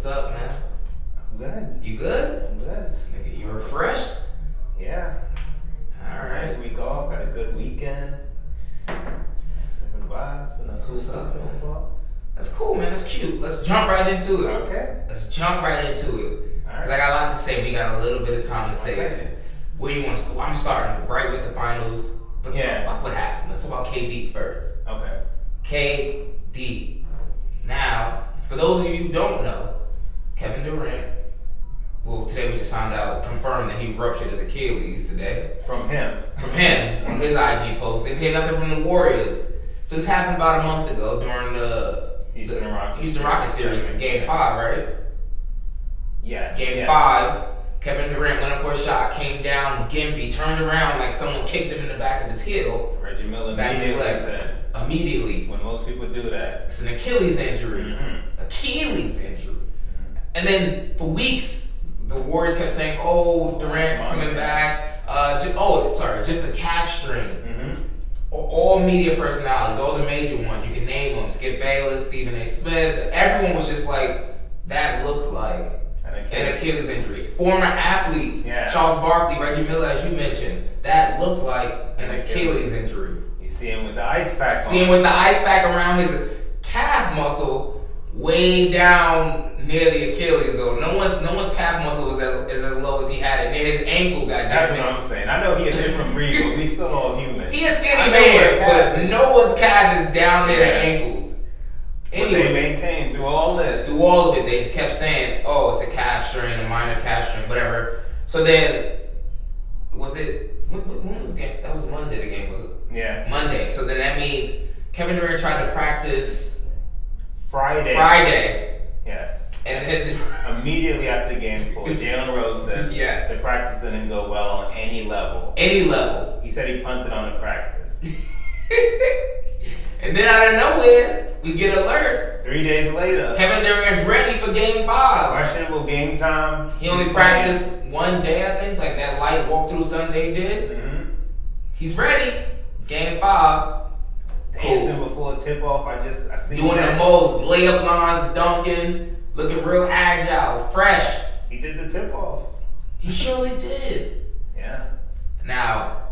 up, man? I'm good. You good? I'm good. Nigga, you refreshed? Yeah. Alright. Nice week off. Had a good weekend. Different vibes. Been a cool stuff so far. That's cool, man. That's cute. Let's jump right into it. Okay. Let's jump right into it. Because I got a lot to say. We got a little bit of time to say it. Where you want to start? I'm starting right with the finals. But fuck what happened. Let's talk about KD first. Okay. KD. Now, for those of you who don't know, Kevin Durant, well, today we just found out, confirmed that he ruptured his Achilles today. From him on his IG post. They paid nothing from the Warriors. So this happened about a month ago during the Houston Rockets series in Game 5, right? Yes. Game 5, Kevin Durant went up for a shot, came down, gimpy, turned around like someone kicked him in the back of his heel. Reggie Miller immediately. When most people do that. It's an Achilles injury. Mm-hmm. Achilles injury. Mm-hmm. And then for weeks, the Warriors kept saying, oh, Durant's coming back. Just a calf strain. Mm-hmm. All media personalities, all the major ones, you can name them, Skip Bayless, Stephen A. Smith, everyone was just like, that looked like an Achilles injury. Former athletes, Charles Barkley, Reggie Miller, as you mentioned, that looks like an Achilles injury. You see him with the ice pack on. See him with the ice pack around his calf muscle, way down near the Achilles though. No one's calf muscle is as low as he had it. Near his ankle, That's what I'm saying. I know he a different breed, but we still all human. He a skinny man, but no one's calf is down near the ankles. Anyway, they maintained through all this. Through all of it, they just kept saying, oh, it's a calf strain, a minor calf strain, whatever. So then, when was the game? That was Monday, the game, was it? Yeah. Monday. So then that means Kevin Durant tried to practice Friday. Yes. And then immediately after game 4, Jalen Rose said the practice didn't go well on any level. He said he punted on the practice. And then out of nowhere, we get alerts. 3 days later, Kevin Durant's ready for game 5. Questionable game time. He only practiced one day, I think, like that light walkthrough Sunday did. Mm-hmm. He's ready. Game 5. Dancing before tip off. I see doing the most layup lines, dunking, looking real agile, fresh. He did the tip off. He surely did. Yeah. Now,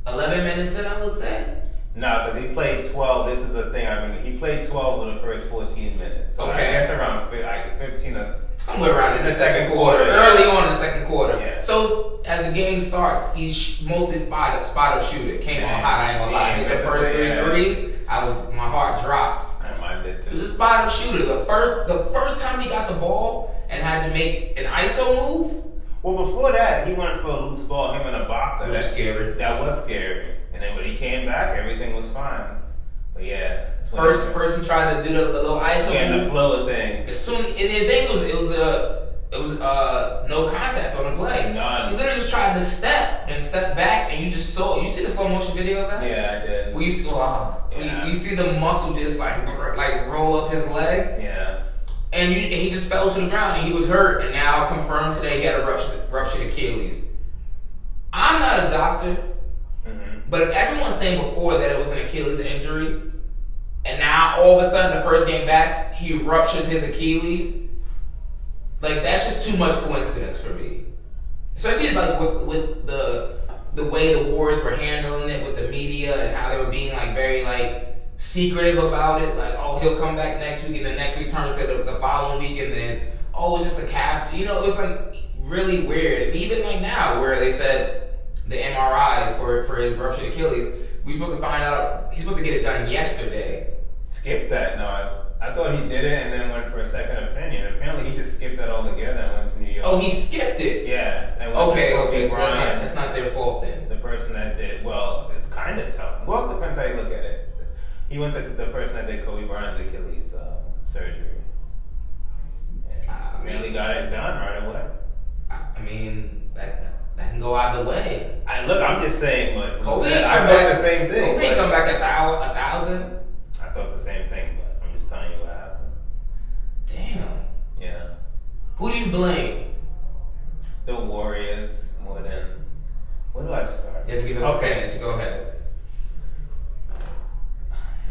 11 minutes in, I would say. No, because he played 12. This is the thing. He played 12 in the first 14 minutes. So I guess around 15 or somewhere around in the second quarter. Early on in the second quarter. Yeah. So as the game starts, he's mostly spot up shooter. Came on hot, I ain't gonna lie. Hit the first 3 threes. My heart dropped. And mine did too. He was a spot up shooter. The first time he got the ball and had to make an ISO move. Well, before that, he went for a loose ball, him and Ibaka. That was scary. That was scary. And then when he came back, everything was fine. But yeah. First he tried to do the little ISO move. The flow thing. As soon, and the thing was no contact on the play. None. He literally just tried to step back, and you just saw. You see the slow motion video of that? Yeah, I did. We see the muscle just like roll up his leg. Yeah. And he just fell to the ground, and he was hurt. And now confirmed today he had a ruptured Achilles. I'm not a doctor. But if everyone's saying before that it was an Achilles injury, and now all of a sudden the first game back, he ruptures his Achilles, like that's just too much coincidence for me. Especially like with the way the Warriors were handling it with the media and how they were being like very like secretive about it. Like, oh, he'll come back next week, and then next week turn to the following week, and then, oh, it's just a calf. You know, it was like really weird. And even like now where they said the MRI for his ruptured Achilles, we're supposed to find out, he's supposed to get it done yesterday. Skip that. No, I thought he did it and then went for a second opinion. Apparently he just skipped that altogether and went to New York. Oh, he skipped it? Yeah. Okay, so that's not their fault then. The person that did, well, it's kind of tough. Well, it depends how you look at it. He went to the person that did Kobe Bryant's Achilles surgery. And really got it done right away. I mean, that can go either way. I'm just saying, but Kobe, I thought the same thing. Kobe come back 1,000. I thought the same thing, but I'm just telling you what happened. Damn. Yeah. Who do you blame? The Warriors more than. Where do I start? You have to give it a percentage. Go ahead.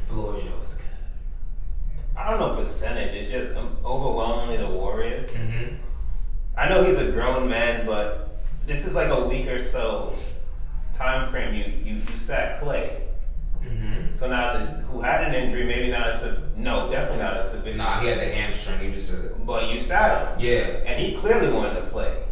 The floor is yours. I don't know percentage. It's just overwhelmingly the Warriors. Mm-hmm. I know he's a grown man, but this is like a week or so time frame. You sat Clay. Mm-hmm. So now, who had an injury, maybe not definitely not a severe. Nah, he had the hamstring. He just. But you sat him. Yeah. And he clearly wanted to play.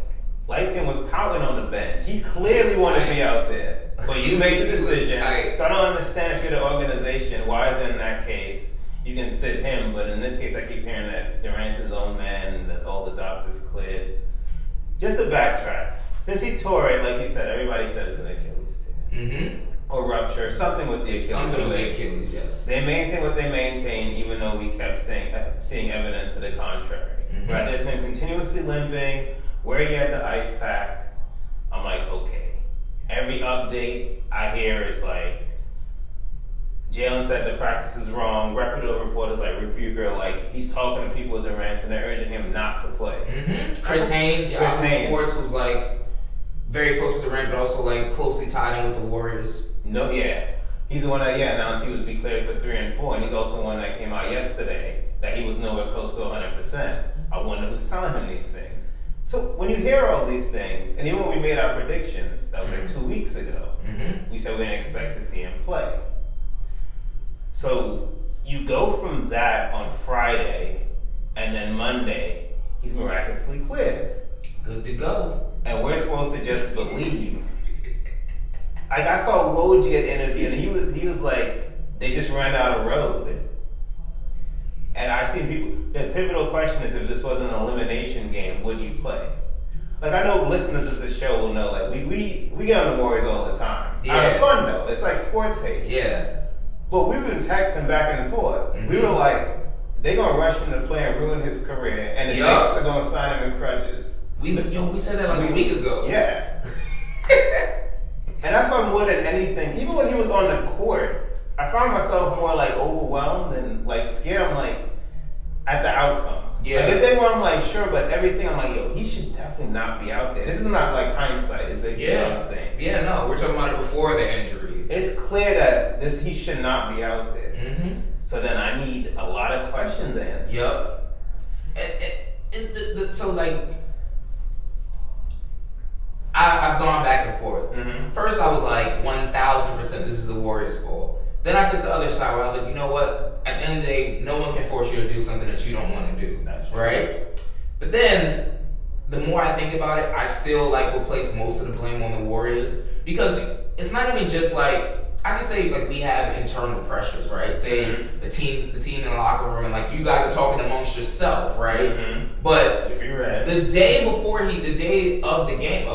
Lightskin was pouting on the bench. He clearly wanted to be out there. But you made the decision. So I don't understand if you're the organization, why is it in that case you can sit him, but in this case I keep hearing that Durant's his own man and that all the doctors cleared. Just to backtrack, since he tore it, like you said, everybody said it's an Achilles tear. Mm-hmm. Or rupture, something with the Achilles. Something with the Achilles, yes. They maintain what they maintain, even though we kept seeing evidence to the contrary. Mm-hmm. Right? There's him continuously limping, where he had the ice pack. I'm like, okay. Every update I hear is like, Jalen said the practice is wrong. Reputable reporters like Rebuker, like he's talking to people with Durant and they're urging him not to play. Mm-hmm. Chris Haynes, Sports, who's like very close with Durant, but also like closely tied in with the Warriors. No, yeah. He's the one that announced he was declared for 3 and 4, and he's also the one that came out yesterday that he was nowhere close to 100%. I wonder who's telling him these things. So when you hear all these things, and even when we made our predictions, that was like 2 weeks ago, we said we didn't expect to see him play. So you go from that on Friday, and then Monday, he's miraculously cleared. Good to go. And we're supposed to just believe. Like I saw Woj get interviewed, and he was like, they just ran out of road. And I've seen people. The pivotal question is, if this was an elimination game, would you play? Like I know listeners of the show will know, like we get on the Warriors all the time. Yeah. Out of fun though, it's like sports hate. Yeah. But we've been texting back and forth. Mm-hmm. We were like, they're gonna rush him to play and ruin his career, and the Knicks are gonna sign him in crutches. We said that like a week ago. Yeah. And that's why more than anything, even when he was on the court, I found myself more like overwhelmed and like scared. I'm like, at the outcome. Yeah. Like if they were, I'm like, sure, but everything, I'm like, yo, he should definitely not be out there. This is not like hindsight, is basically what I'm saying. Yeah, no, we're talking about it before the injury. It's clear that he should not be out there. Mm-hmm. So then I need a lot of questions answered. Yep. So like, I've gone back and forth. Mm-hmm. First, I was like 1,000% this is the Warriors' fault. Then I took the other side where I was like, you know what? At the end of the day, no one can force you to do something that you don't want to do. That's right. But then, the more I think about it, I still like will place most of the blame on the Warriors, because it's not even just like, I can say like we have internal pressures, right? Say the team in the locker room, and like you guys are talking amongst yourself, right? Mm-hmm. But if you're right. the day of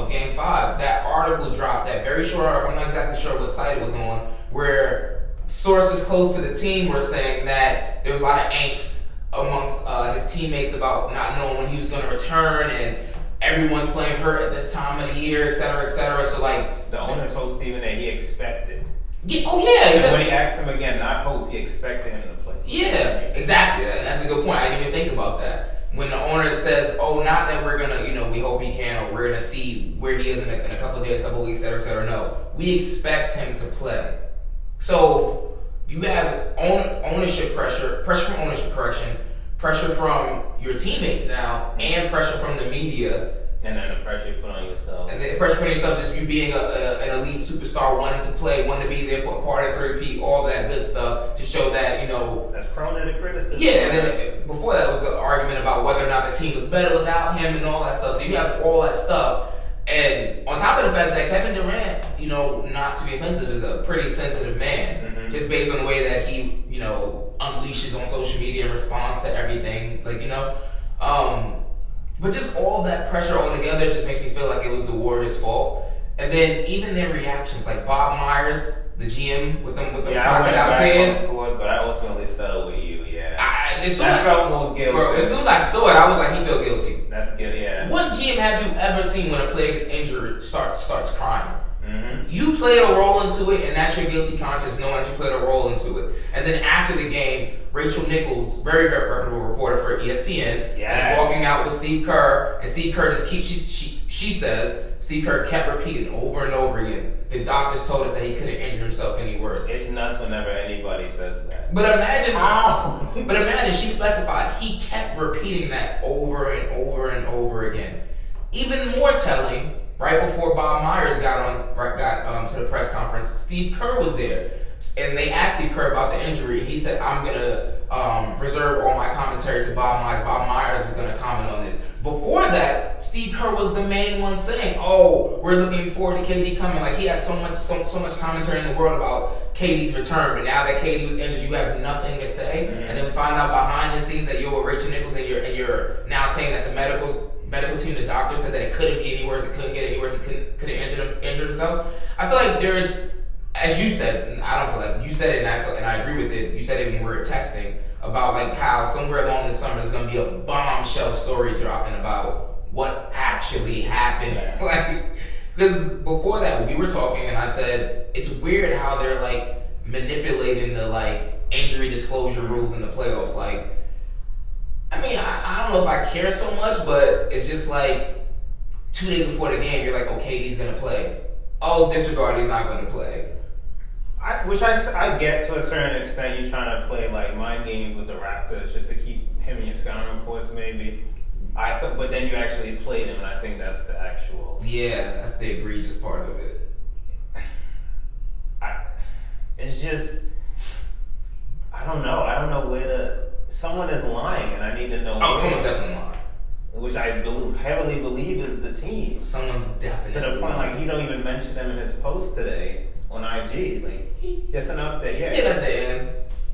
game 5, that article dropped, that very short article, I'm not exactly sure what site it was on, where sources close to the team were saying that there was a lot of angst amongst his teammates about not knowing when he was going to return, and everyone's playing hurt at this time of the year, et cetera, et cetera. So like, the owner told Steven that he expected. Yeah, oh yeah. And when he asked him again, not hope, he expected him to play. Yeah, exactly. And that's a good point. I didn't even think about that. When the owner says, "Oh, not that we're gonna, we hope he can, or we're gonna see where he is in a couple of days, couple of weeks, et cetera." No, we expect him to play. So you have ownership pressure from ownership correction, pressure from your teammates now, and pressure from the media. And then the pressure you put on yourself. And the pressure put on yourself, just you being an elite superstar, wanting to play, wanting to be there for a part of the 3P, all that good stuff, to show that, That's prone to the criticism. Yeah, and then before that was an argument about whether or not the team was better without him and all that stuff. So you have all that stuff. And on top of the fact that Kevin Durant, not to be offensive, is a pretty sensitive man. Just based on the way that he, unleashes on social media in response to everything. But just all that pressure all together just makes me feel like it was the Warriors' fault. And then even their reactions, like Bob Myers, the GM, with them crocodile tears. But I ultimately settled with you. Yeah. I felt more guilty. Bro, as soon as I saw it, I was like, he felt guilty. That's good. Yeah. What GM have you ever seen when a player gets injured starts crying? Mm-hmm. You played a role into it, and that's your guilty conscience, knowing that you played a role into it. And then after the game, Rachel Nichols, very, very reputable reporter for ESPN, is walking out with Steve Kerr, and Steve Kerr just keeps. She says Steve Kerr kept repeating over and over again. The doctors told us that he couldn't injure himself any worse. It's nuts whenever anybody says that. But imagine she specified he kept repeating that over and over and over again. Even more telling, right before Bob Myers got to the press conference, Steve Kerr was there. And they asked Steve Kerr about the injury. He said, I'm going to reserve all my commentary to Bob Myers. Bob Myers is going to comment on this. Before that, Steve Kerr was the main one saying, oh, we're looking forward to KD coming. Like, he has so much commentary in the world about KD's return. But now that KD was injured, you have nothing to say. Mm-hmm. And then we find out behind the scenes that you're with Rachel Nichols and you're now saying that the medical team, the doctor said that it couldn't be any worse, it couldn't get any worse, it couldn't injure himself. I feel like there's, as you said, I don't feel like you said it, and I agree with it. You said it when we were texting about like how somewhere along this summer there's gonna be a bombshell story dropping about what actually happened. Like, because before that we were talking, and I said it's weird how they're like manipulating the like injury disclosure rules in the playoffs. Like, I mean, I don't know if I care so much, but it's just like 2 days before the game, you're like, okay, he's gonna play. Oh, disregard, he's not gonna play. Which I get to a certain extent. You're trying to play like mind games with the Raptors just to keep him in your scouting reports, maybe. But then you actually played him, and I think that's the actual. Yeah, that's the egregious part of it. It's just, I don't know. I don't know where to. Someone is lying, and I need to know. Oh, someone's definitely lying. Which I heavily believe is the team. Someone's definitely to the point lying. Like he don't even mention them in his post today on IG. Like just an update. Yeah. Yeah, at the end.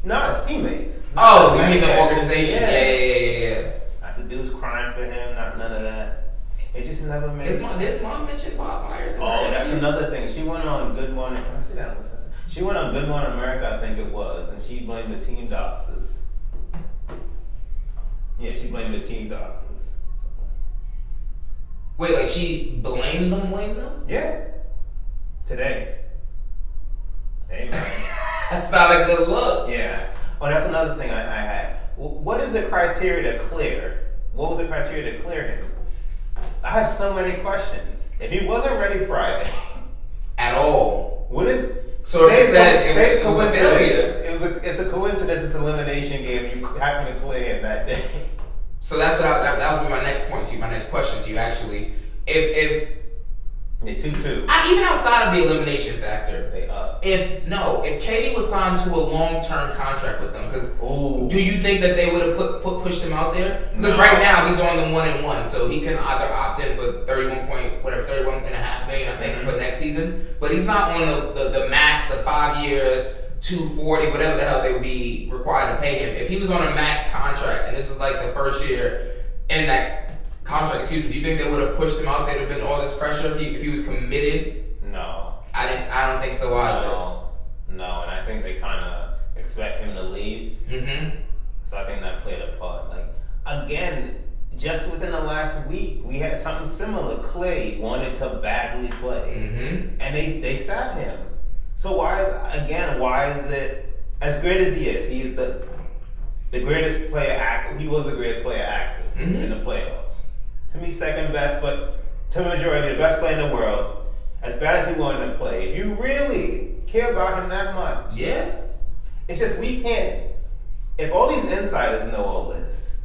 No, it's teammates. Oh, you mean the organization? Yeah. Not the dudes crying for him. Not none of that. It just never made. His mom mentioned Bob Myers. Oh, that's another thing. She went on Good Morning. Can I see that? She went on Good Morning America, I think it was, and she blamed the team doctors. Yeah, she blamed the team doctors. Wait, like she blamed them? Yeah. Today. Hey, man. That's not a good look. Yeah. Oh, that's another thing I had. What is the criteria to clear? What was the criteria to clear him? I have so many questions. If he wasn't ready Friday. At all. What is... So as I said, it was a failure. It's a coincidence. It's an elimination game. You happen to clear him that day. So that's what that was my next point to you. My next question to you, actually, if 2-2, even outside of the elimination factor, they up. If KD was signed to a long-term contract with them, because do you think that they would have pushed him out there? Because right now he's on the 1-1, so he can either opt in for 31.5 million, I think, for next season. But he's not on the max, the 5 years, 240, whatever the hell they would be required to pay him. If he was on a max contract, and this is like the first year in that contract, do you think they would have pushed him out there? There'd have been all this pressure if he was committed? No. I don't think so either. No, and I think they kind of expect him to leave. Mm-hmm. So I think that played a part. Like, again, just within the last week, we had something similar. Clay wanted to badly play, and they sat him. So why is it, as great as he is, he's the greatest player active. He was the greatest player active in the playoffs. To me, second best, but to the majority, the best player in the world. As bad as he wanted to play, if you really care about him that much, it's just we can't. If all these insiders know all this,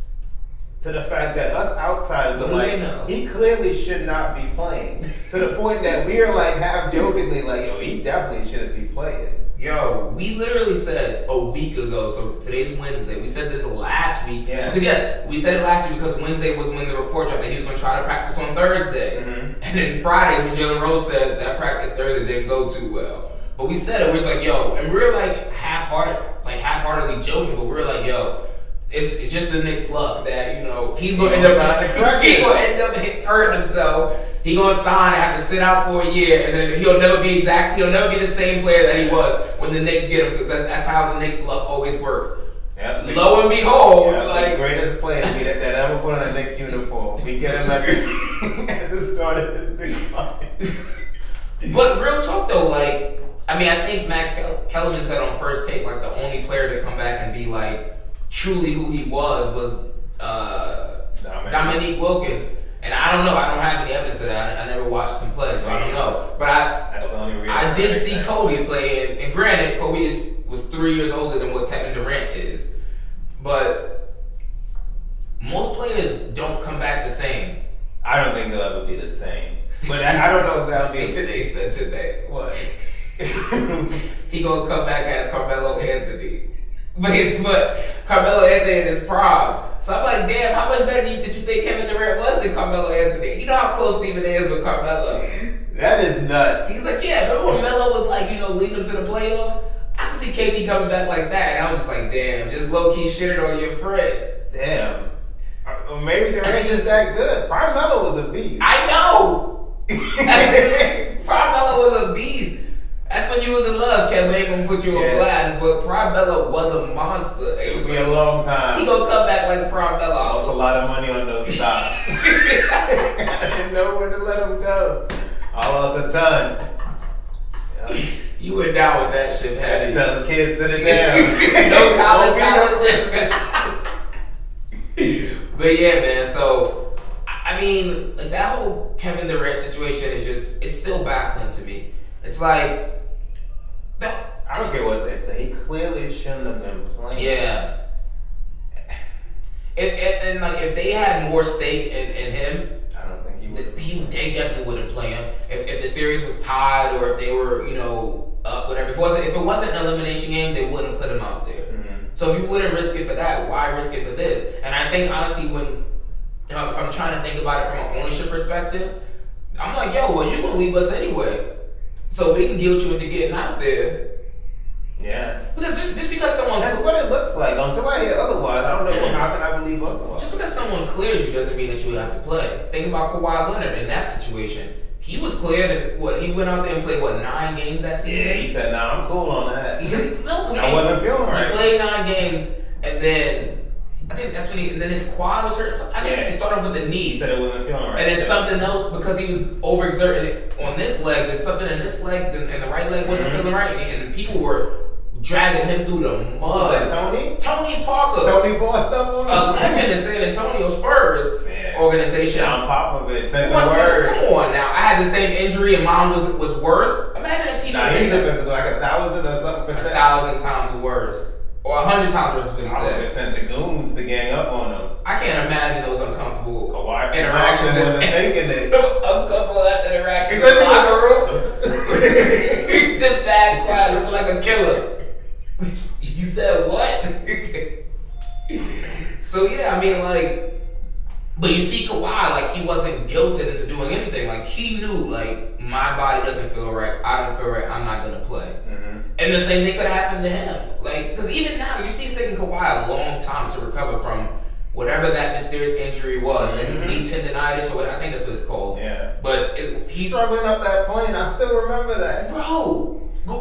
to the fact that us outsiders are like, he clearly should not be playing. To the point that we are like half jokingly like, yo, he definitely shouldn't be playing. Yo, we literally said a week ago, so today's Wednesday, we said this last week. Yeah. Because yes, we said it last week because Wednesday was when the report dropped that he was going to try to practice on Thursday. And then Fridays when Jalen Rose said that practice Thursday didn't go too well. But we said it, we was like, yo, and we were like half-heartedly joking, but we were like, yo, it's just the Knicks' luck that, you know, he's going to end up hurting himself. He's going to sign and have to sit out for a year, and then he'll never be the same player that he was when the Knicks get him, because that's how the Knicks' luck always works. Yep. Lo and behold, the greatest player that ever put on a Knicks uniform. We get him at the start of his decline. But real talk though, like, I mean, I think Max Kellerman said on First Take, like, the only player to come back and be like truly who he was Dominique Wilkins. And I don't know. I don't have any evidence of that. I never watched him play. I did see Kobe play, and granted, Kobe was 3 years older than what Kevin Durant is, but most players don't come back the same. I don't think he'll ever be the same. But I don't know if that'll be. Stephen A. said today. What? He gonna come back as Carmelo Anthony. But Carmelo Anthony in his prime. So I'm like, damn, how much better did you think Kevin Durant was than Carmelo Anthony? You know how close Stephen A. is with Carmelo. That is nuts. He's like, yeah, remember when Melo was like, leading them to the playoffs? I can see KD coming back like that. And I was just like, damn, just low-key shitted on your friend. Damn. Or maybe Durant just that good. Prime Melo was a beast. I know! Prime Melo was a beast. That's when you was in love, Kevin. Ain't gonna put you on blast, but Prime Melo was a monster. It would be a long time. He gonna come back like Prime Melo. I lost a lot of money on those stocks. I didn't know when to let him go. I lost a ton. Yeah. You were down with that shit, had to tell the kids sit it down. No college. But yeah, man. So I mean, like, that whole Kevin Durant situation is it's still baffling to me. It's like. I don't care what they say. He clearly shouldn't have been playing. Yeah. And like, if they had more stake in him, I don't think he would. They definitely wouldn't play him. If the series was tied or if they were, up, whatever. If it wasn't an elimination game, they wouldn't put him out there. Mm-hmm. So if you wouldn't risk it for that, why risk it for this? And I think honestly, if I'm trying to think about it from an ownership perspective, I'm like, yo, well, you're gonna leave us anyway, so we can guilt you into getting out there. Yeah. Because just because someone... That's what it looks like. Until I hear otherwise, I don't know how can I believe otherwise. Just because someone clears you doesn't mean that you have to play. Think about Kawhi Leonard in that situation. He was cleared and he went out there and played 9 games that season? Yeah, he said, nah, I'm cool on that. I wasn't feeling right. He played 9 games and then... I think that's when and then his quad was hurt. I think it started with the knee. He said it wasn't feeling right. And then something else because he was overexerting it on this leg, then something in this leg, and the right leg wasn't feeling right. And people were dragging him through the mud. Was that Tony? Tony Parker. Tony bossed up on him? A legend in San Antonio Spurs organization. John Popovich said the word. Come on now. I had the same injury and mine was worse. Imagine a team he's like 1,000 or something percent. 1,000 times worse. Or 100 times worse than he said. I would have sent the goons to gang up on him. I can't imagine those uncomfortable interactions. Wasn't taking it. Uncomfortable interactions in the locker room. Just bad, quiet, looking like a killer. You said what? So yeah, I mean, like, but you see Kawhi, like, he wasn't guilted into doing anything. Like, he knew, like, my body doesn't feel right. I don't feel right. I'm not gonna play. Mm-hmm. And the same thing could happen to him. Like, because even now, you see it's taking Kawhi a long time to recover from whatever that mysterious injury was, and knee tendonitis or whatever. I think that's what it's called. Yeah. But he's struggling up that plane. I still remember that, bro.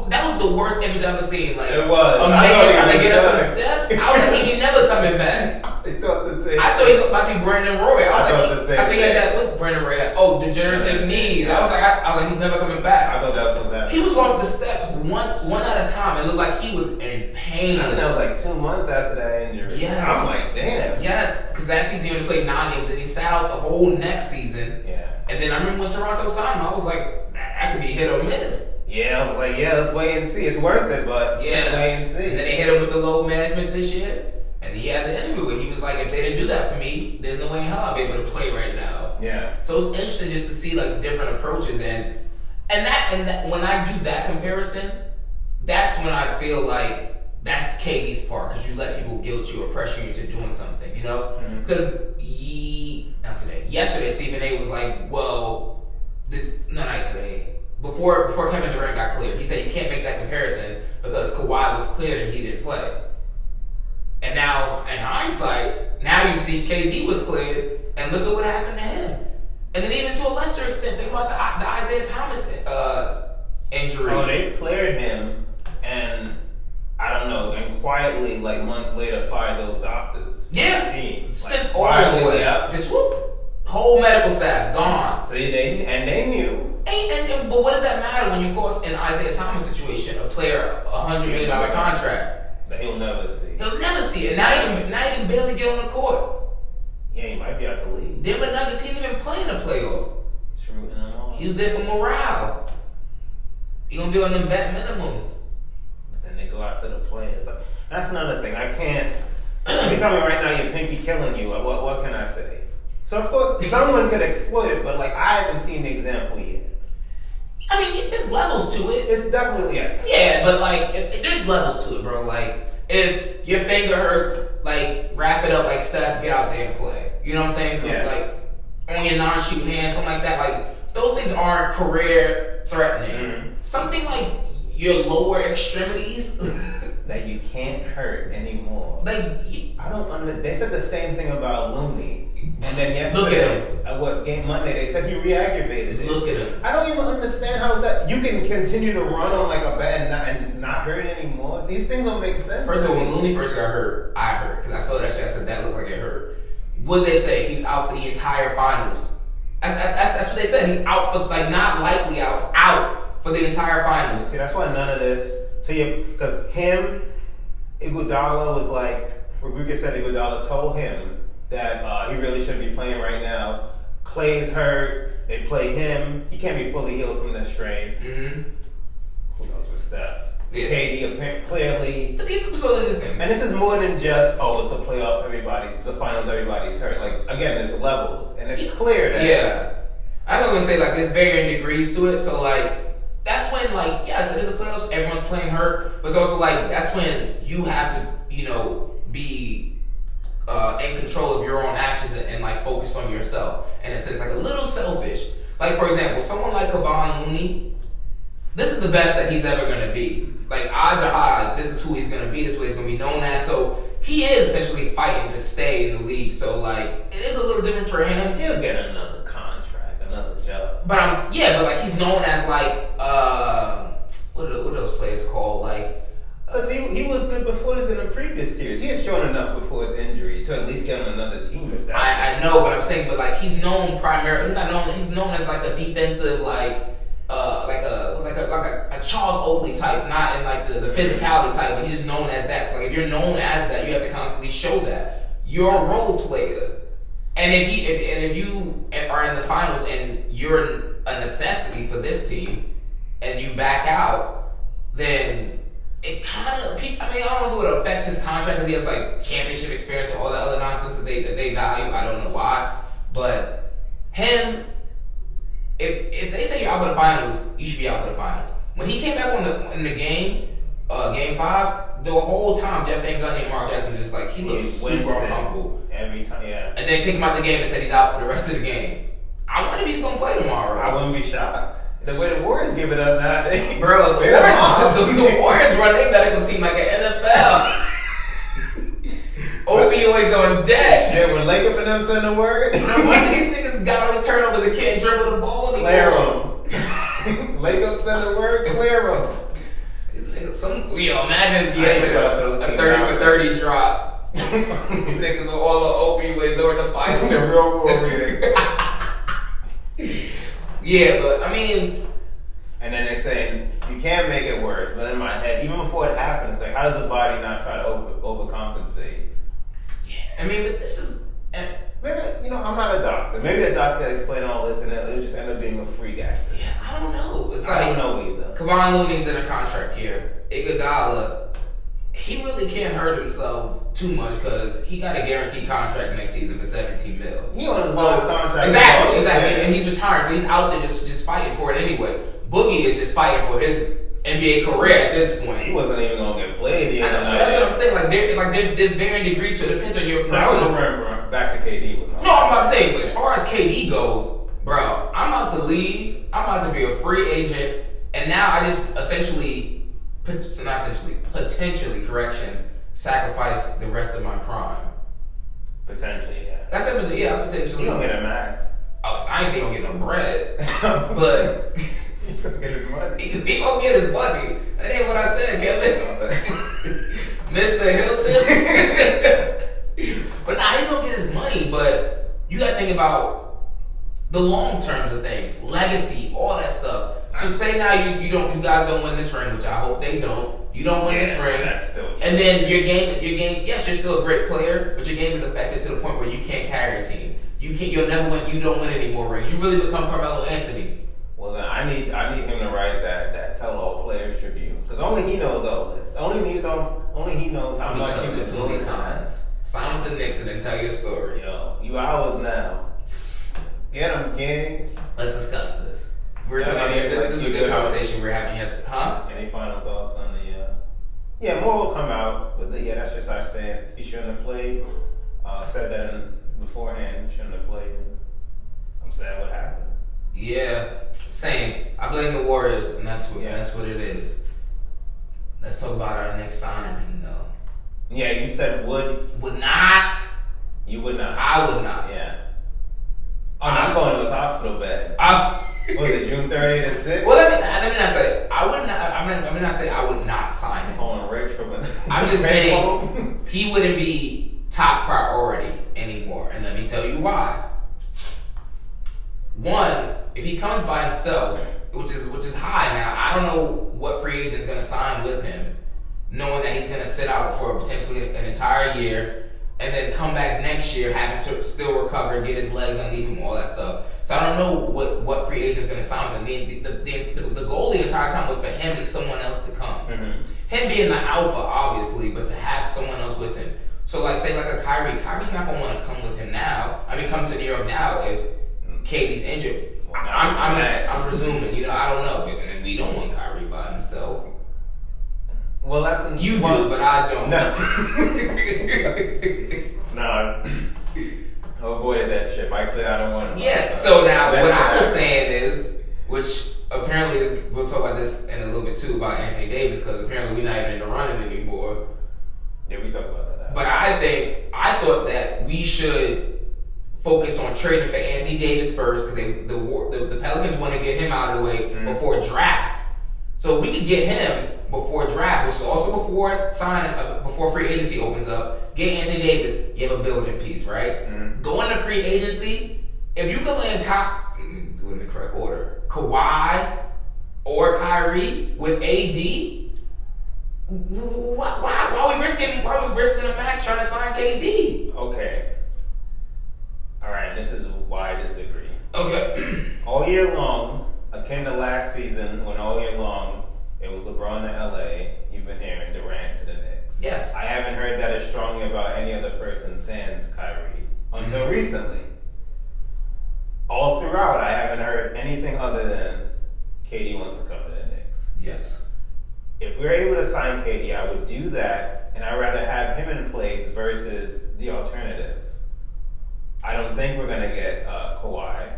That was the worst image I've ever seen. Like, it was. A man trying to get us some steps. I was like, he never coming back. I thought the same. I thought he was about to be Brandon Roy. I thought the same. I think he had that look. Brandon Roy had degenerative knees. I was like, he's never coming back. I thought that was that. He was going up the steps one at a time. It looked like he was in pain. I think that was like 2 months after that injury. Yes. I'm like, damn. Yes, because that season he only played 9 games and he sat out the whole next season. Yeah. And then I remember when Toronto signed him, I was like, that could be hit or miss. Yeah, I was like, let's wait and see. It's worth it, but let's wait and see. And then they hit him with the load management this year. And he had the interview where he was like, if they didn't do that for me, there's no way in hell I'll be able to play right now. Yeah. So it's interesting just to see like the different approaches and that when I do that comparison, that's when I feel like that's KD's part, because you let people guilt you or pressure you into doing something, you know? Because yesterday Stephen A was like, well, not yesterday. Before Kevin Durant got cleared, he said you can't make that comparison because Kawhi was cleared and he didn't play. And now, in hindsight, now you see KD was cleared and look at what happened to him. And then even to a lesser extent, think about the Isaiah Thomas injury. Oh, they cleared him and I don't know, and quietly, like months later, fired those doctors. Yeah. Team. Sent all the way up. Just whoop. Whole medical staff gone. See, they knew. But what does that matter when you cost in Isaiah Thomas situation a player $100 million contract that he'll never see? He'll never see it. Now he can barely get on the court. Yeah, he might be out the league. Denver Nuggets, he didn't even play in the playoffs. It's rooting him on. He was there for morale. He gonna be on them vet minimums. But then they go after the players. That's another thing. I can't. You tell me right now your pinky killing you. What can I say? So of course someone could exploit it, but like I haven't seen the example yet. I mean, there's levels to it. It's definitely Yeah, but like there's levels to it, bro. Like if your finger hurts, like wrap it up like Steph, get out there and play. You know what I'm saying? Yeah. Like on your non-shooting hand, something like that. Like those things aren't career threatening. Mm-hmm. Something like your lower extremities that you can't hurt anymore. Like I don't understand. They said the same thing about Looney, and then yesterday, look at him. At what game Monday? They said he re-aggravated it. Look at him. I don't even understand how is that you can continue to run on like a bat and not hurt anymore. These things don't make sense. First of all, when Looney first got hurt, I hurt because I saw that shit. I said that looked like it hurt. What did they say? He's out for the entire finals. That's what they said. He's out for like not likely out for the entire finals. See, that's why none of this. Because him, Iguodala was like Rubuka said. Iguodala told him that he really shouldn't be playing right now. Clay's hurt. They play him. He can't be fully healed from this strain. Mm-hmm. Who knows with Steph? Yes. KD apparently clearly. But these episodes is thing. And this is more than just it's a playoff. It's the finals. Everybody's hurt. Like again, there's levels, and it's clear that. Yeah, I was gonna say like there's varying degrees to it. So like that's when like yes, it is a playoffs. Everyone's playing hurt, but it's also like that's when you have to be in control of your own actions and like focus on yourself. In a sense, like a little selfish. Like for example, someone like Kevon Looney, this is the best that he's ever gonna be. Like odds are high, this is who he's gonna be. This is what he's gonna be known as. So he is essentially fighting to stay in the league. So like it is a little different for him. He'll get another contract, another job. But but like he's known as like what are those players called? Like because he was good before this in the previous series. He had shown enough before his injury to at least get on another team. If that I know, but I'm saying, but like he's known primarily. He's known as like a defensive like a Charles Oakley type, not in like the physicality type, but he's just known as that. So like if you're known as that, you have to constantly show that you're a role player. And if you are in the finals and you're a necessity for this team, and you back out, then it kind of. I mean, I don't know if it would affect his contract because he has like championship experience and all that other nonsense that they value. I don't know why, but him. If they say you're out for the finals, you should be out for the finals. When he came back in the game, game 5, the whole time Jeff Van Gundy and Mark Jackson just like he looked super humble every time. Yeah. And then take him out the game and said he's out for the rest of the game. I wonder if he's gonna play tomorrow. I wouldn't be shocked. The way the Warriors give it up nowadays. Bro, the Warriors run their medical team like an NFL. Opioids on deck. Yeah, when Lake up and them send the word. One of these niggas got all his turnovers and can't dribble the ball anymore. Clear them. Lake up send the word, clear them. These niggas, imagine if you had like a 30 for 30 drop. These niggas with all the opioids, they were in the finals. The real Warriors. Yeah, but I mean. And then they say you can't make it worse. But in my head, even before it happened, it's like, how does the body not try to overcompensate? Yeah, I mean, but this is. Maybe, I'm not a doctor. Maybe a doctor can explain all this and it'll just end up being a freak accident. Yeah, I don't know. I don't know either. Kevon Looney's in a contract here. Iguodala, he really can't hurt himself too much because he got a guaranteed contract next season for $17 million. He on his lowest contract. Exactly. And he's retired, so he's out there just fighting for it anyway. Boogie is just fighting for his NBA career at this point. He wasn't even gonna get played yet. I know, so that's what I'm saying. There's varying degrees to it. Depends on your personal. I was referring back to KD. No, I'm saying, but as far as KD goes, bro, I'm about to leave. I'm about to be a free agent, and now I just potentially, sacrifice the rest of my prime. Potentially, yeah. That's it. Yeah, potentially. You don't get a max. Oh, I ain't saying he don't get no bread, but. He gonna get his money. He gonna get his money. That ain't what I said, Kevin. Mr. Hilton. But nah, he's gonna get his money. But you gotta think about the long terms of things, legacy, all that stuff. So say now you guys don't win this ring, which I hope they don't. You don't win this ring. That's still true. And then your game. Yes, you're still a great player, but your game is affected to the point where you can't carry a team. You'll never win. You don't win any more rings. You really become Carmelo Anthony. Well, then I need him to write that that tell-all players Tribune, because only he knows all this. Only he knows how much he was doing. Sign with the Knicks and then tell your story. Yo, you ours now. Get him, gang. Let's discuss this. We're talking about this is a good conversation we're having yesterday. Huh? Any final thoughts on the? Yeah, more will come out, but that's just our stance. He shouldn't have played. Said that beforehand. He shouldn't have played. I'm sad what happened. Yeah, same. I blame the Warriors, and that's what it is. Let's talk about our next signing, though. Yeah, you said would not. You would not. I would not. Yeah. Oh, no, I'm going to his hospital bed. Was it June 30th at 6? Well, let me not say I would not. I mean, not say I would not sign him. Calling Rich from I'm just saying he wouldn't be top priority anymore, and let me tell you why. One, if he comes by himself, which is high now, I don't know what free agent is going to sign with him, knowing that he's going to sit out for potentially an entire year, and then come back next year having to still recover, get his legs underneath him, all that stuff. So I don't know what free agent is going to sign with him. The goal the entire time was for him and someone else to come. Mm-hmm. Him being the alpha, obviously, but to have someone else with him. So say like a Kyrie's not going to want to come with him now. I mean, come to New York now if KD's injured. I'm presuming, I don't know. And we don't want Kyrie by himself. Well, you do, but I don't. No, I avoided that shit. I don't want to. Yeah. So now, what I was saying is, which apparently is, we'll talk about this in a little bit too about Anthony Davis, because apparently we're not even in the running anymore. Yeah, we talk about that. But I thought that we should focus on trading for Anthony Davis first, because the Pelicans want to get him out of the way before draft. So we could get him before draft, which is also before free agency opens up. Get Anthony Davis, you have a building piece, right? Mm-hmm. Go into free agency. If you can land do it in the correct order, Kawhi or Kyrie with AD, why are we risking a max trying to sign KD? Okay. All right, this is why I disagree. Okay. All year long, akin to last season, when all year long it was LeBron to LA, you've been hearing Durant to the Knicks. Yes. I haven't heard that as strongly about any other person sans Kyrie until recently. All throughout, I haven't heard anything other than KD wants to come to the Knicks. Yes. If we're able to sign KD, I would do that, and I'd rather have him in place versus the alternative. I don't think we're going to get Kawhi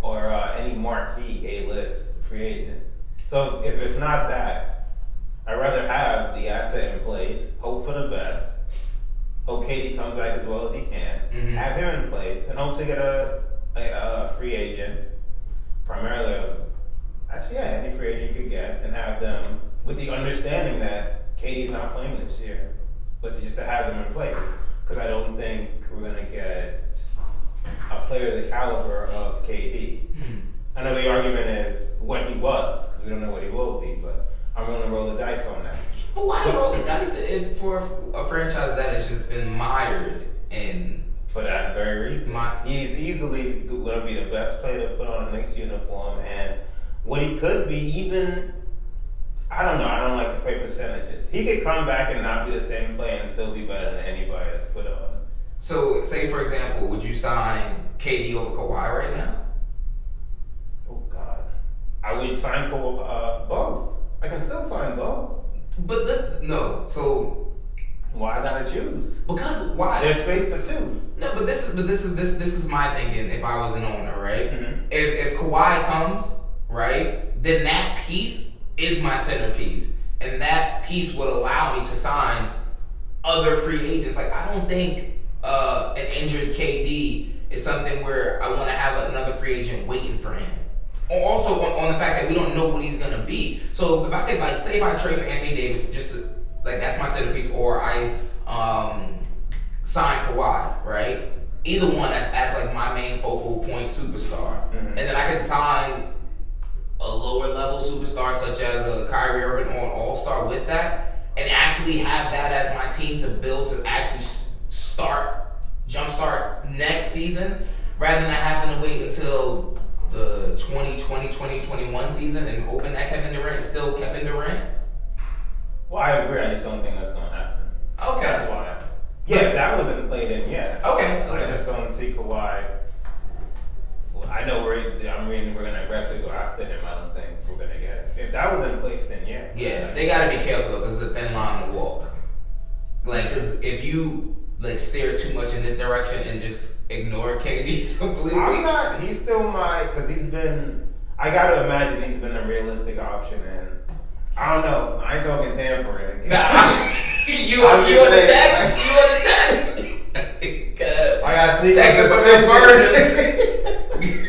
or any marquee A-list free agent. So if it's not that, I'd rather have the asset in place, hope for the best, hope KD comes back as well as he can, have him in place, and hope to get a free agent, primarily, any free agent you could get, and have them with the understanding that KD's not playing this year, but just to have them in place. Because I don't think we're going to get a player of the caliber of KD. I know the argument is what he was, because we don't know what he will be, but I'm willing to roll the dice on that. But why roll the dice if for a franchise that has just been mired in? For that very reason. He's easily going to be the best player to put on a Knicks uniform, and what he could be even, I don't know, I don't like to play percentages. He could come back and not be the same player and still be better than anybody that's put on. So, say for example, would you sign KD over Kawhi right now? Oh God, I would sign both. I can still sign both. But So why I gotta choose? Because why? There's space for two. No, but this is my thinking. If I was an owner, right? Mm-hmm. If Kawhi comes, right, then that piece is my centerpiece, and that piece would allow me to sign other free agents. Like I don't think an injured KD is something where I want to have another free agent waiting for him. Also on the fact that we don't know what he's gonna be. So if I could say if I trade for Anthony Davis, that's my centerpiece, or I sign Kawhi, right? Either one as my main focal point superstar, and then I can sign a lower level superstar such as a Kyrie Irving or an All-Star with that, and actually have that as my team to build to actually jumpstart next season, rather than having to wait until the 2020-2021 season and hoping that Kevin Durant is still Kevin Durant? Well, I agree. I just don't think that's going to happen. Okay. That's why. Yeah, that wasn't played in yet. Okay. I just don't see Kawhi. Well, I know we're going to aggressively go after him. I don't think we're going to get it. If that was in place, then yeah. Yeah, they got to be careful because it's a thin line to walk. Like, because if you steer too much in this direction and just ignore KD completely. He's still because I got to imagine he's been a realistic option, and I don't know. I ain't talking tampering. You on the text? You on the text? I got sneakers. Texting from the burners.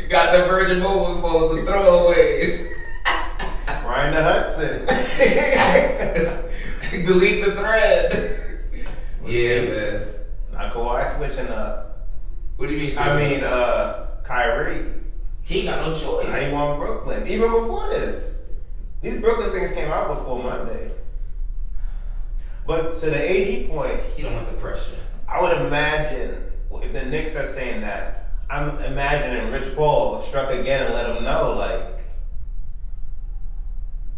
Got the Virgin Mobile phones, the throwaways. Ryan the Hudson. Delete the thread. Yeah, man. Now Kawhi switching up. What do you mean? I mean, Kyrie. He ain't got no choice. Now he want Brooklyn. Even before this, these Brooklyn things came out before Monday. But to the AD point, he don't want the pressure. I would imagine if the Knicks are saying that, I'm imagining Rich Paul struck again and let him know,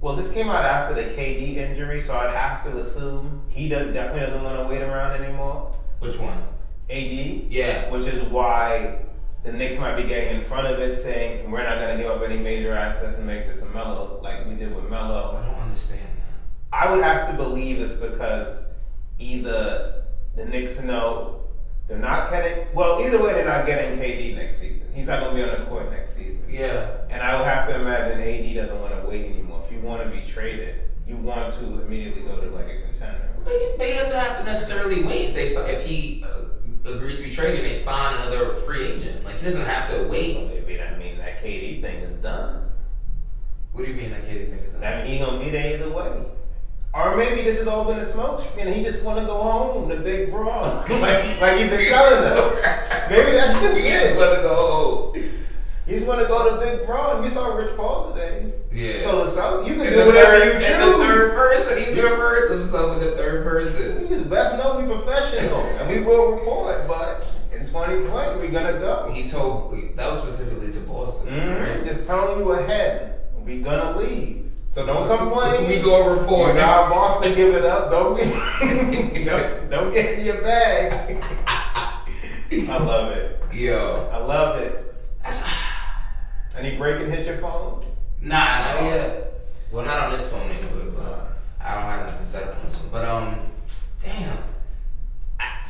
well, this came out after the KD injury, so I'd have to assume he definitely doesn't want to wait around anymore. Which one? AD? Yeah. Which is why the Knicks might be getting in front of it, saying we're not going to give up any major assets and make this a Melo like we did with Melo. I don't understand that. I would have to believe it's because either the Knicks know they're not getting... Well, either way, they're not getting KD next season. He's not going to be on the court next season. Yeah. And I would have to imagine AD doesn't want to wait anymore. If you want to be traded, you want to immediately go to a contender. But he doesn't have to necessarily wait. If he agrees to be traded, they sign another free agent. He doesn't have to wait. So maybe that means that KD thing is done. What do you mean that KD thing is done? That means he's going to be there either way. Or maybe this has all been a smoke screen and he just want to go home, the big brawn. like you've been telling us. Maybe that's just it. He just want to go home. He just want to go to big brawn. You saw Rich Paul today. Yeah. Told us something. You can do whatever you choose. In the third person. He refers to himself in the third person. He's best known we professional. And we will report, but in 2020 we're going to go. He told, that was specifically to Boston. Right? Just telling you ahead, we're going to leave. So don't complain. We go report. Now Boston give it up. Don't get in your bag. I love it. Yo. I love it. Any break and hit your phone? Nah, not yet. Well, not on this phone anyway, but I don't have nothing set up on this one. But, damn. I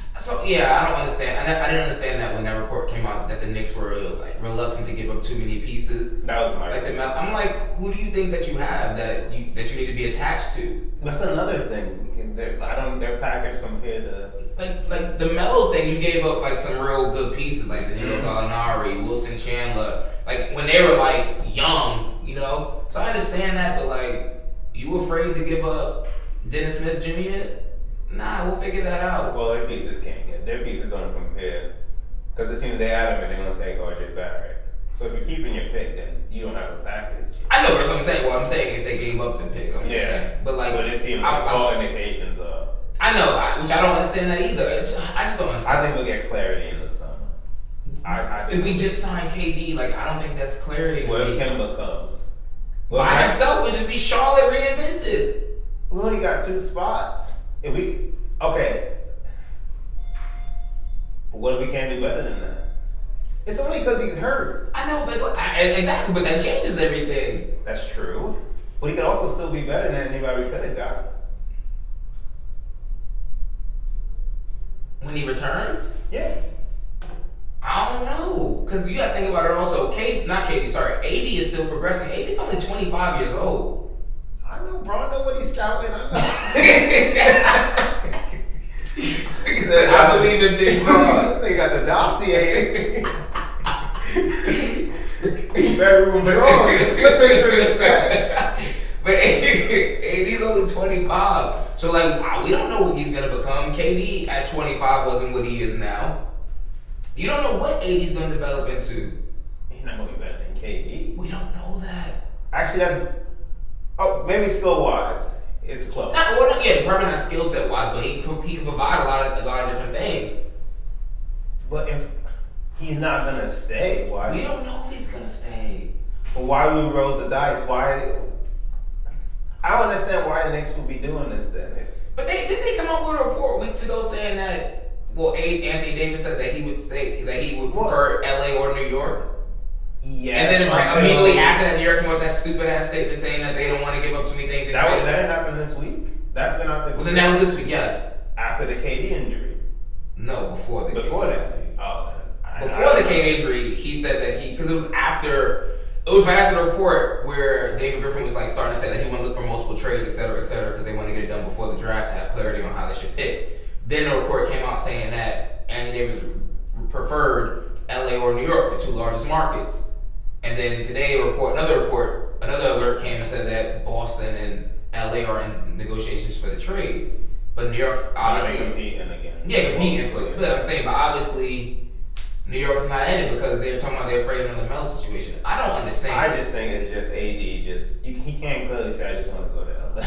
don't understand. I didn't understand that when that report came out that the Knicks were reluctant to give up too many pieces. That was my I'm like, who do you think that you have that you need to be attached to? That's another thing. Their package compared to like the Melo thing. You gave up some real good pieces like Danilo Gallinari, Wilson Chandler. When they were young, So I understand that, but you afraid to give up Dennis Smith Jr. yet? Nah, we'll figure that out. Well, their pieces don't compare. Because it seems they adamant they're going to take RJ Barrett. So if you're keeping your pick, then you don't have a package. I know that's what I'm saying. Well, I'm saying if they gave up the pick, I'm just saying. But it seems all indications are. I know, which I don't understand that either. I just don't understand. I think we'll get clarity in the summer. If we just sign KD, I don't think that's clarity. Well, if Kemba comes. By himself would just be Charlotte reinvented. We only got 2 spots. Okay. But what if we can't do better than that? It's only because he's hurt. I know, but exactly, but that changes everything. That's true. But he could also still be better than anybody we could have got. When he returns? Yeah. I don't know. Because you got to think about it also. AD is still progressing. AD is only 25 years old. I know, bro. I know what he's scouting. I know. I believe in Big Bron. This nigga got the dossier. Bedroom drawing. Flipping through this guy. But AD's only 25. So, we don't know what he's going to become. KD at 25 wasn't what he is now. You don't know what AD's going to develop into. He's not going to be better than KD. We don't know that. Actually, maybe skill-wise, it's close. Probably not skill set wise, but he can provide a lot of different things. But He's not gonna stay. Why? We don't know if he's gonna stay. But why we roll the dice? Why? I don't understand why the Knicks would be doing this then. But didn't they come up with a report weeks ago saying that Anthony Davis said that he would stay, that he would prefer LA or New York? Yeah. And then immediately after that, New York came up with that stupid ass statement saying that they don't want to give up too many things. That didn't happen this week. That's been out there. Well, then that was this week, yes. After the KD injury. No, before the before that. Oh. Before the KD injury, he said that because it was right after the report where David Griffin was like starting to say that he wanted to look for multiple trades, et cetera, because they want to get it done before the draft to have clarity on how they should pick. Then the report came out saying that Anthony Davis preferred LA or New York, the two largest markets. And then today, another alert came and said that Boston and LA are in negotiations for the trade, but New York obviously competing again. Yeah, competing for it. But I'm saying, but obviously New York's not in it because they're talking about they're afraid of another Melo situation. I don't understand. I just think it's just AD. He can't clearly say I just want to go to LA.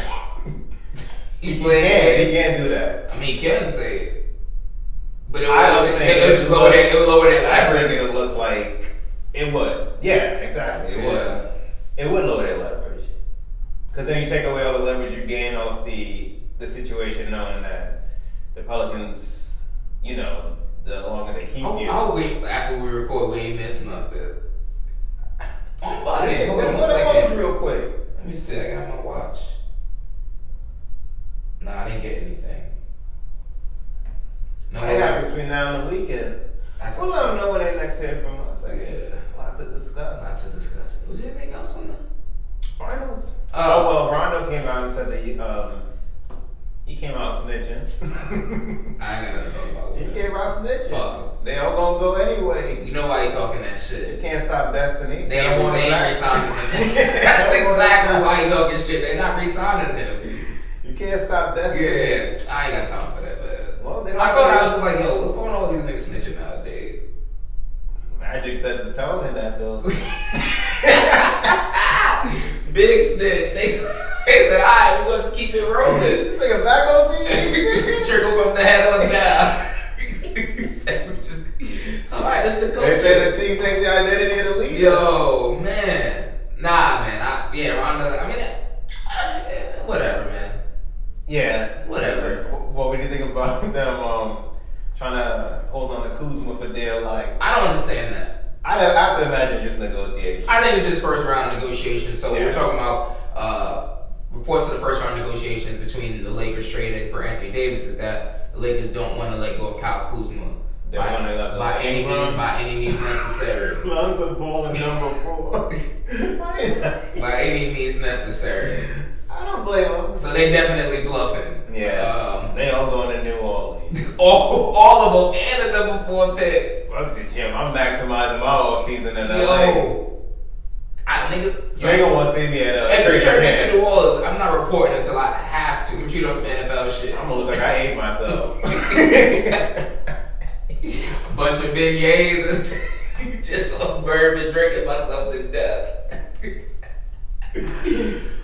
He can't do that. I mean, he can say it, but it would lower their leverage. It would look like it would. Yeah, exactly. It would. It would lower their leverage because then you take away all the leverage you gain off the situation, knowing that the Pelicans, you know, the longer they keep you. I'll wait after we record. We ain't missing nothing. I'm bugging. Hey, just go to Lowe's real quick. Let me see. I got my watch. Nah, I didn't get anything. No, what happened between now and the weekend? We'll let them know when they next hear from us. Lot to discuss. Was there anything else on the finals? Well, Rondo came out and said that he came out snitching. I ain't got nothing to talk about. He came out snitching. Fuck. They all gonna go anyway. You know why he talking that shit? You can't stop Destiny. They don't want to re-signing him. That's exactly why he talking shit. They're not re-signing him. You can't stop Destiny. Yeah, I ain't got time for that, but well, I saw it, I was just like, yo, what's going on with these niggas snitching nowadays? Magic set the tone in that building. Big snitch. They said, alright, we're gonna just keep it rolling. This nigga back on TV. Trickle from the head on down. Alright, this the coach. They said the team take the identity of the leader. Yo, man. Nah, man. Rondo, I mean, whatever, man. Yeah. Whatever. What do you think about them trying to hold on to Kuzma for dear life? I don't understand that. I have to imagine just negotiation. I think it's just first round negotiation. So we're talking about reports of the first round negotiations between the Lakers trading for Anthony Davis is that the Lakers don't want to let go of Kyle Kuzma by any means necessary. Lonzo Ball number 4. By any means necessary. I don't blame them. So they definitely bluffing. Yeah. They all going to New Orleans. all of them and the number 4 pick. Fuck the gym. I'm maximizing my all season in LA. You ain't gonna want to see me at if you turn me to New Orleans, I'm not reporting until I have to. I'm treating on some NFL shit. I'm gonna look like I hate myself. Bunch of beignets and just on bourbon, drinking myself to death.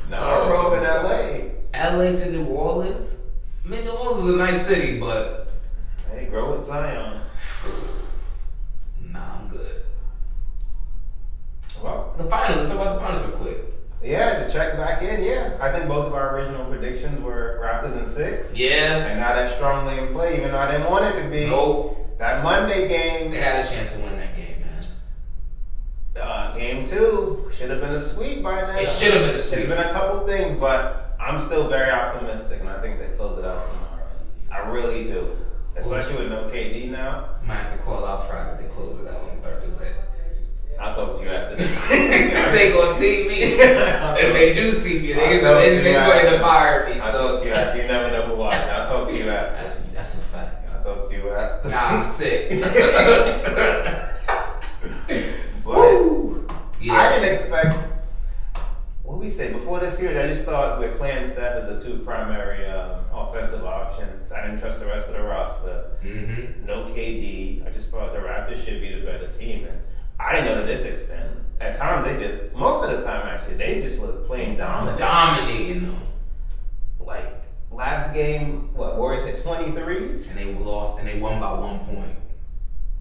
No, I'm roaming LA. LA to New Orleans? I mean, New Orleans is a nice city, but hey, grow with Zion. Nah, I'm good. Well, the finals. Let's talk about the finals real quick. Yeah, to check back in, I think both of our original predictions were Raptors in 6. Yeah. And now that's strongly in play, even though I didn't want it to be. Nope. That Monday game. They had a chance to win that game, man. Game 2 should have been a sweep by now. It should have been a sweep. There's been a couple things, but I'm still very optimistic, and I think they close it out tomorrow. I really do. Especially with no KD now. Might have to call out Friday to close it out on Thursday. I'll talk to you after this. They ain't gonna see me. If they do see me, they're going to fire me. I'll talk to you after. You never know who watch. I'll talk to you after. That's a fact. I'll talk to you after. Nah, I'm sick. Woo! Yeah. I didn't expect. What we say before this series? I just thought with playing Steph as the 2 primary offensive options, I didn't trust the rest of the roster. Mm-hmm. No KD. I just thought the Raptors should be the better team, and I didn't know to this extent. At times, most of the time actually, they just look plain dominant. Dominating them. Like last game, Warriors hit 23s, and they lost, and they won by 1 point.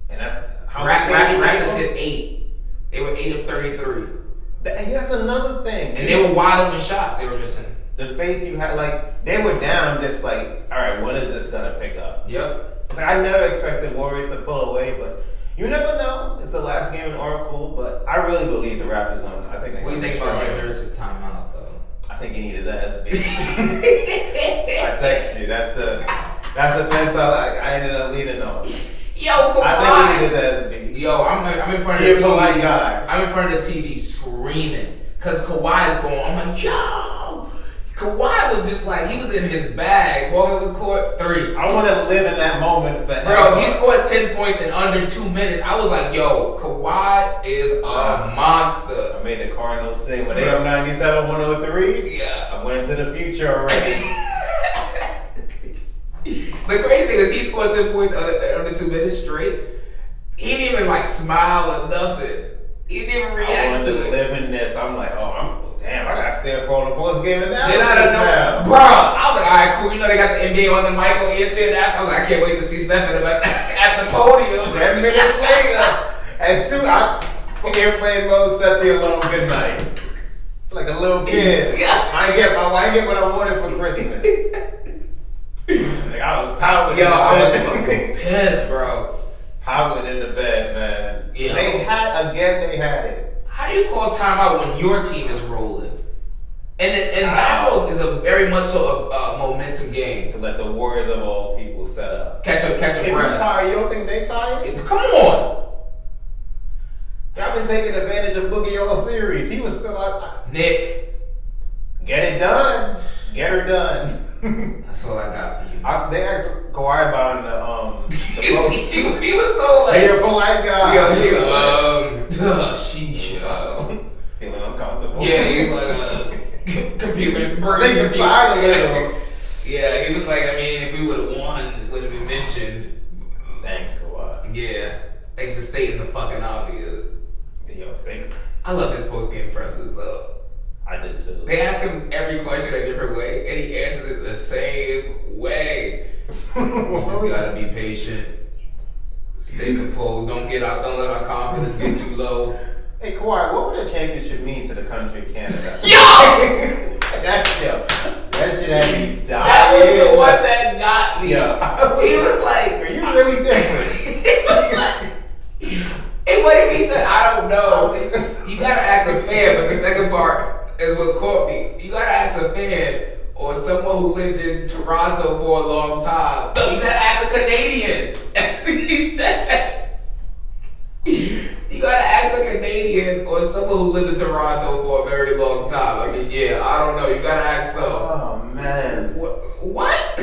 And that's Raptors hit 8. They were 8 of 33. That's another thing. And they were wide open shots they were missing. The faith you had, like, they were down just like, all right, when is this going to pick up? Yep. It's like, I never expected Warriors to pull away, but you never know. It's the last game in Oracle, but I really believe the Raptors going to, I think they're What do you think about Nick Nurse's timeout, though? I think he needed his ass beat. I text you. That's the fence I ended up leading on. Yo, Kawhi. I think he needed his ass beat. Yo, I'm in front of the TV. Guy. I'm in front of the TV screaming because Kawhi is going. I'm like, yo. Kawhi was just like, he was in his bag, walking the court, 3. I want to live in that moment forever. Bro, he scored 10 points in under 2 minutes. I was like, yo, Kawhi is a monster. I made the Cardinals sing when they up 97-103. Yeah. I went into the future already. The crazy thing is he scored 10 points under 2 minutes straight. He didn't even like smile or nothing. He didn't even react to it. Live in this. I'm like, damn, I gotta stand for the post game analysis now. Bro, I was like, all right, cool. You know they got the NBA on the mic on ESPN now. I was like, I can't wait to see Stephen at the podium. 10 minutes later, as soon I airplane mode, set the alarm good night. Like a little kid. Yeah. I ain't get what I wanted for Christmas. Like I was powered. Yo, I was fucking pissed, bro. Powered in the bed, man. Yeah. They had it. How do you call timeout when your team is rolling? And basketball is a very much so a momentum game. To let the Warriors of all people set up. Catch a breath. If you're tired, you don't think they tired? Come on. Y'all been taking advantage of Boogie all series. He was still out. Nick. Get it done. Get her done. That's all I got for you. They asked Kawhi about the he was so like, you're a polite guy. Sheesh. Feeling uncomfortable. Yeah, he's like computer burning. Think aside a little. Yeah, he was like, I mean, if we would have won, it would have been mentioned. Thanks, Kawhi. Yeah, thanks for stating the fucking obvious. Yo, I love his post game presses though. I did too. They ask him every question a different way, and he answers it the same way. You just gotta be patient. Stay composed. Don't let our confidence get too low. Hey Kawhi, what would a championship mean to the country of Canada? Yo! That shit had me dying. That was the one that got me. Yo. He was like, are you really different? He was like, and what if he said, I don't know? You gotta ask a fan, but the second part is what caught me. You gotta ask a fan or someone who lived in Toronto for a long time. No, you gotta ask a Canadian. That's what he said. You gotta ask a Canadian or someone who lived in Toronto for a very long time. I mean, yeah, I don't know. You gotta ask them. Oh, man. What?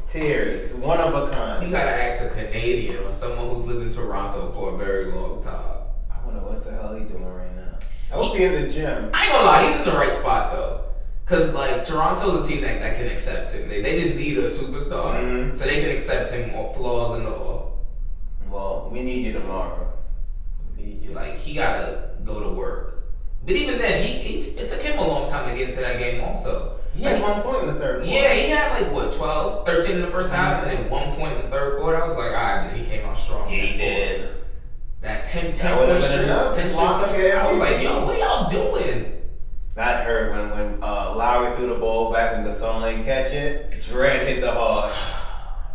Tears. One of a kind. You gotta ask a Canadian or someone who's lived in Toronto for a very long time. I wonder what the hell he's doing right now. I hope he's in the gym. I ain't gonna lie, he's in the right spot though. Cause like Toronto's a team that can accept him. They just need a superstar, so they can accept him or flaws and all. Well, we need you tomorrow. Like he gotta go to work. But even then, it took him a long time to get into that game. Also, he had 1 point in the third quarter. Yeah, he had like what 12, 13 in the first half, and then 1 point in the third quarter. I was like, all right, he came out strong. Yeah, he did. That 10 point straight. I was like, yo, what are y'all doing? That hurt when Lowry threw the ball back and Gasol ain't catch it. Dredd hit the hard.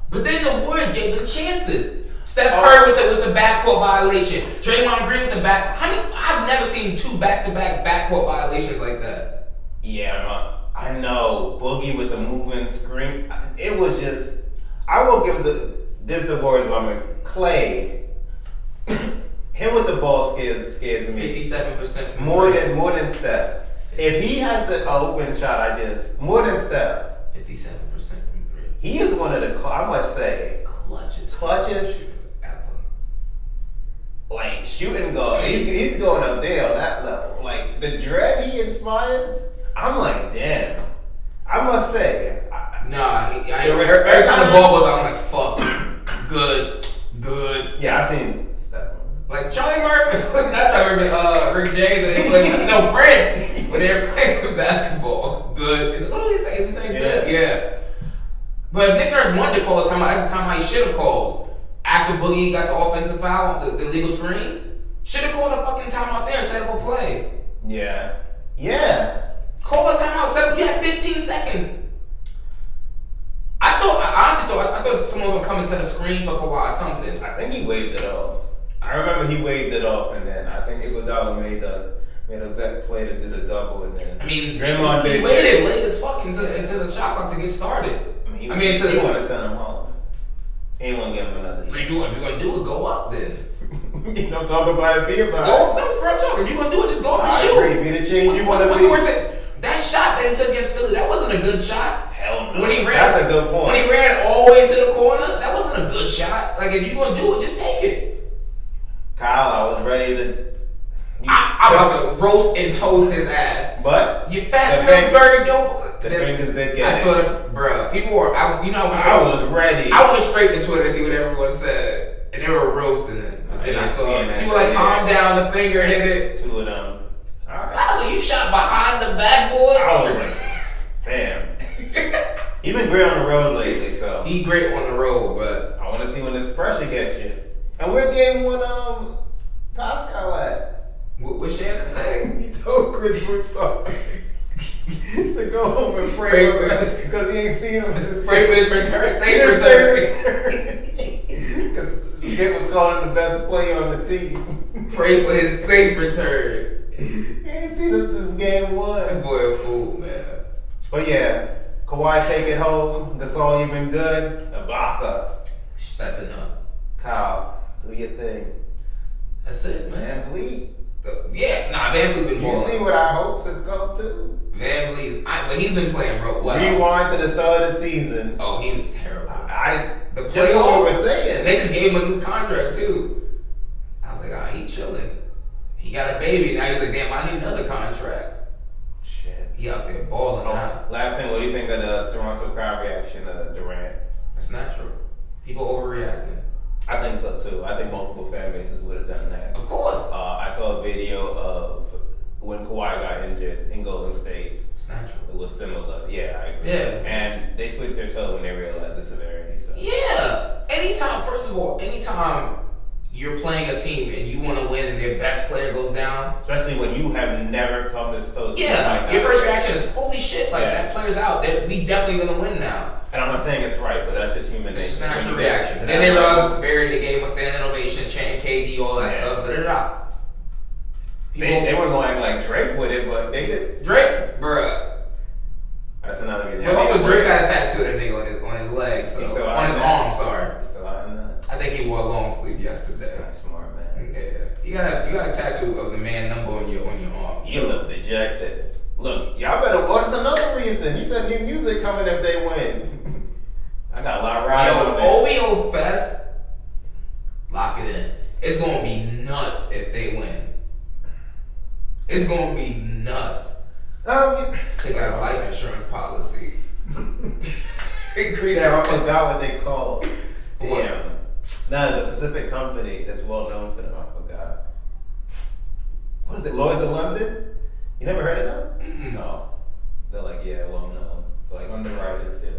But then the Warriors gave them chances. Steph Curry with the backcourt violation. Draymond Green with the back. I've never seen 2 back-to-back backcourt violations like that. Yeah, I know. Boogie with the moving screen. It was just. I will give the Warriors moment. Clay. Him with the ball scares me. 57% from more than Steph. If he has the open shot, more than Steph. 57% from 3. He is one of the, I must say, clutches. Like shooting guard. He's going up there on that level. Like the dread he inspires. I'm like, damn. I must say. Every time the ball was, I'm like, fuck. Good. Yeah, I seen Steph. Like Charlie Murphy, not Charlie Murphy, Rick James, and they played Prince when they were playing basketball. Good. What was he saying? He saying good? Yeah. But if Nick Nurse wanted to call a timeout, that's the timeout he should have called. After after Boogie got the offensive foul, the illegal screen, should have called a fucking timeout there and set up a play. Yeah. Call a timeout. Set up. You had 15 seconds. I honestly thought someone was gonna come and set a screen for Kawhi or something. I think he waved it off. I remember he waved it off, and then I think Iguodala made a bet play to do the double, and then Draymond he waited late as fuck into the shot clock to get started. He want to send him home. He ain't want to give him another. If you're gonna do it, go up then. You don't talk about it, be about it. Go, that's real talk. If you're gonna do it, just go up and shoot. I agree. Be the change you want to be. That shot that he took against Philly, that wasn't a good shot. Hell no. That's a good point. When he ran all the way to the corner, that wasn't a good shot. Like, if you're gonna do it, just take it. Kyle, I was ready to. I'm about to roast and toast his ass. But you fat Pittsburgh dope. The fingers did get I sort of, bruh. People were, I was ready. I went straight to Twitter to see what everyone said, and they were roasting it. And I saw people like, calm down, the finger hit it. Two of them. All right. I was like, you shot behind the backboard? I was like, damn. He been great on the road lately, so. He great on the road, but I want to see when this pressure gets you. And we're game one, Pascal at. What Shannon saying? He told Chris Broussard to go home and pray for him because he ain't seen him since. Pray for his return. Safe return. Because Skip was calling him the best player on the team. Pray for his safe return. He ain't seen him since game one. That boy a fool, man. But yeah, Kawhi take it home. Gasol, you been good. Ibaka stepping up. Kyle, do your thing. That's it, man. Van Vliet. Van Vliet been more. You see what our hopes have come to? Van Vliet, but he's been playing real well. Rewind to the start of the season. Oh, he was terrible. The playoffs, what we were saying. They just gave him a new contract too. I was like, he chilling. He got a baby. Now he's like, damn, I need another contract. Shit. He out there balling now. Last thing, what do you think of the Toronto crowd reaction to Durant? That's natural. People overreacting. I think so too. I think multiple fan bases would have done that. Of course. I saw a video of when Kawhi got injured in Golden State. It's natural. It was similar. Yeah, I agree. Yeah. And they switched their tone when they realized the severity. So. Yeah. First of all, anytime you're playing a team and you want to win and their best player goes down. Especially when you have never come this close. Yeah. Your first reaction is, holy shit, that player's out. We definitely going to win now. And I'm not saying it's right, but that's just human nature. It's natural reaction. And then they realized the severity, they gave him a standing ovation, chanting KD, all that stuff. They weren't going to act like Drake with it, but they did. Drake, bruh. That's another reason. But also, Drake got a tattoo of that nigga on his leg, so on his arm. Sorry. He's still hiding that. I think he wore a long sleeve yesterday. That's smart, man. Yeah, you got a tattoo of the man number on your arm. You look dejected. Look, y'all better. Oh, that's another reason. He said new music coming if they win. I got a lot riding on this. OVO Fest, lock it in. It's gonna be nuts if they win. It's gonna be nuts. Take out a life insurance policy. Increase. I forgot what they called. Damn. No, there's a specific company that's well known for them. I forgot. What is it? Lloyd's of London? You never heard of them? Mm-mm. No. They're like, well known. Like underwriters, yeah.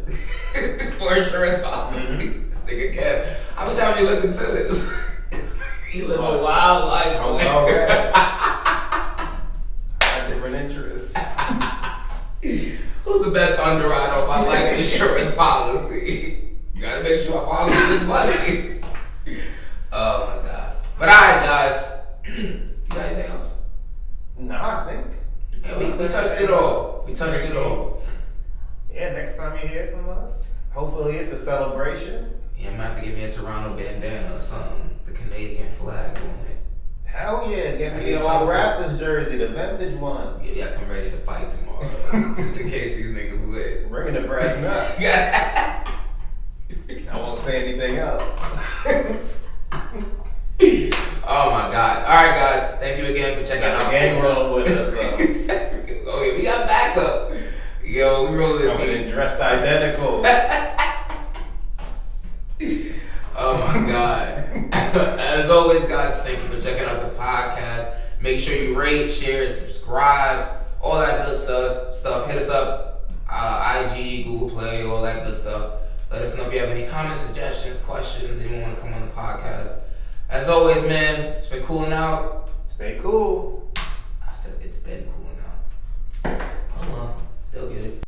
For insurance policies. This nigga Kev. How many times you looked into this? You live a wild life, boy. I have different interests. Who's the best underwriter on my life insurance policy? You gotta make sure I follow this money. Oh my god. But alright, guys. You got anything else? Nah, I think. Yeah, we touched it all. Yeah, next time you hear from us, hopefully it's a celebration. Yeah, I'm gonna have to get me a Toronto bandana or something. The Canadian flag on it. Hell yeah, get me a little Raptors jersey, the vintage one. Yeah, come ready to fight tomorrow. Just in case these niggas win. Bringing the brass nut. I won't say anything else. Oh my god. Alright guys, thank you again for checking out. Gang rolling with us. Oh yeah, we got backup. Yo, we rolling. Coming in dressed identical. Oh my god. As always, guys, thank you for checking out the podcast. Make sure you rate, share, and subscribe. All that good stuff. Hit us up, IG, Google Play, all that good stuff. Let us know if you have any comments, suggestions, questions, anyone want to come on the podcast. As always, man, it's been cooling out. Stay cool. I said it's been cooling out. Hold on. They'll get it.